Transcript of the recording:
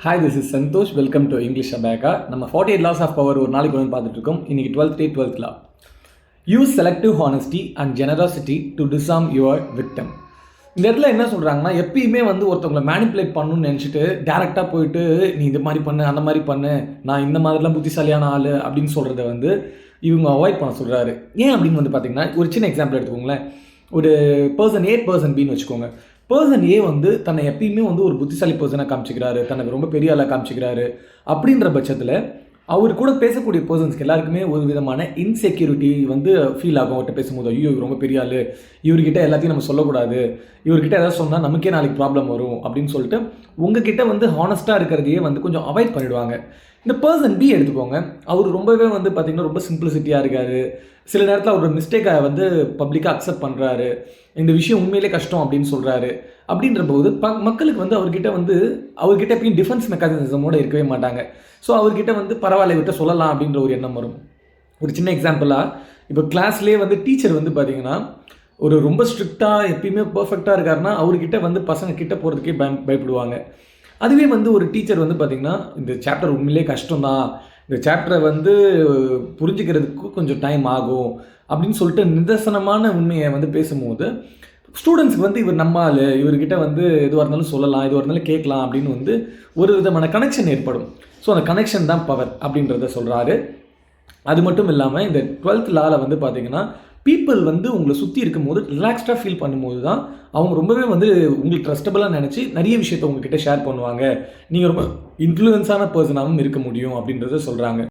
Hi, this is Santosh. Welcome to English Abeka. நம்ம 48 laws of power ஒரு நாளைக்கு வந்து பார்த்துட்டு இருக்கோம். இன்னைக்கு 12th law. Use selective honesty and generosity to disarm your victim. இந்த இடத்துல என்ன சொல்கிறாங்கன்னா, எப்பயுமே வந்து ஒருத்தவங்களை மேனிப்புலேட் பண்ணணும்னு நினச்சிட்டு டேரெக்டாக போயிட்டு நீ இந்த மாதிரி பண்ணு, அந்த மாதிரி பண்ணு, நான் இந்த மாதிரிலாம் புத்திசாலியான ஆள் அப்படின்னு சொல்கிறத வந்து இவங்க அவாய்ட் பண்ண சொல்கிறாரு. ஏன் அப்படின்னு வந்து பார்த்தீங்கன்னா, ஒரு சின்ன எக்ஸாம்பிள் எடுத்துக்கோங்களேன். ஒரு பர்சன் ஏ பர்சன் பின்னு வச்சுக்கோங்க. பர்சன் ஏ வந்து தன்னை எப்பயுமே வந்து ஒரு புத்திசாலி பர்சனாக காமிச்சிக்கிறாரு, தனக்கு ரொம்ப பெரிய ஆளாக காமிச்சிக்கிறாரு. அப்படின்ற பட்சத்தில் அவர் கூட பேசக்கூடிய பர்சன்ஸ்க்கு எல்லாருக்குமே ஒரு விதமான இன்செக்யூரிட்டி வந்து ஃபீல் ஆகும். அவர்கிட்ட பேசும்போது, ஐயோ இவர் ரொம்ப பெரிய ஆள், இவர்கிட்ட எல்லாத்தையும் நம்ம சொல்லக்கூடாது, இவர்கிட்ட ஏதாவது சொன்னால் நமக்கே நாளைக்கு ப்ராப்ளம் வரும் அப்படின்னு சொல்லிட்டு உங்ககிட்ட வந்து ஹானஸ்ட்டாக இருக்கிறதையே வந்து கொஞ்சம் அவாய்ட் பண்ணிவிடுவாங்க. இந்த பர்சன் பி எடுத்துக்கோங்க. அவர் ரொம்பவே வந்து பார்த்திங்கன்னா ரொம்ப சிம்பிளிசிட்டியாக இருக்கார். சில நேரத்தில் அவர் மிஸ்டேக்கை வந்து பப்ளிக்காக அக்செப்ட் பண்ணுறாரு. இந்த விஷயம் உண்மையிலே கஷ்டம் அப்படின்னு சொல்கிறாரு. அப்படின்ற போது மக்களுக்கு வந்து அவர்கிட்ட எப்பயும் டிஃபென்ஸ் மெக்கானிசமோடு இருக்கவே மாட்டாங்க. ஸோ அவர்கிட்ட வந்து பரவாயில்ல இவர்கிட்ட சொல்லலாம் அப்படின்ற ஒரு எண்ணம் வரும். ஒரு சின்ன எக்ஸாம்பிளாக, இப்போ கிளாஸ்லேயே வந்து டீச்சர் வந்து பார்த்திங்கன்னா ஒரு ரொம்ப ஸ்ட்ரிக்டாக எப்பயுமே பர்ஃபெக்டாக இருக்காருன்னா அவர்கிட்ட வந்து பசங்க கிட்ட போகிறதுக்கே பயப்படுவாங்க. அதுவே வந்து ஒரு டீச்சர் வந்து பார்த்திங்கன்னா இந்த சாப்டர் உண்மையிலே கஷ்டம்தான், இந்த சாப்டரை வந்து புரிஞ்சுக்கிறதுக்கு கொஞ்சம் டைம் ஆகும் அப்படின்னு சொல்லிட்டு நிதர்சனமான உண்மையை வந்து பேசும்போது ஸ்டூடெண்ட்ஸ்க்கு வந்து இவர் நம்மால், இவர்கிட்ட வந்து எதுவாக இருந்தாலும் சொல்லலாம், எதுவாக இருந்தாலும் கேட்கலாம் அப்படின்னு வந்து ஒரு விதமான கனெக்ஷன் ஏற்படும். ஸோ அந்த கனெக்ஷன் தான் பவர் அப்படின்றத சொல்கிறாரு. அது மட்டும் இல்லாமல் இந்த 12th லாவில் வந்து பார்த்திங்கன்னா பீப்புள் வந்து உங்களை சுற்றி இருக்கும்போது ரிலாக்ஸ்டாக ஃபீல் பண்ணும்போது தான் அவங்க ரொம்பவே வந்து உங்களுக்கு ட்ரஸ்டபுளாக நினச்சி நிறைய விஷயத்தை உங்ககிட்ட ஷேர் பண்ணுவாங்க. நீங்கள் ரொம்ப இன்ஃப்ளூயன்ஸான பர்சனாகவும் இருக்க முடியும் அப்படின்றத சொல்கிறாங்க.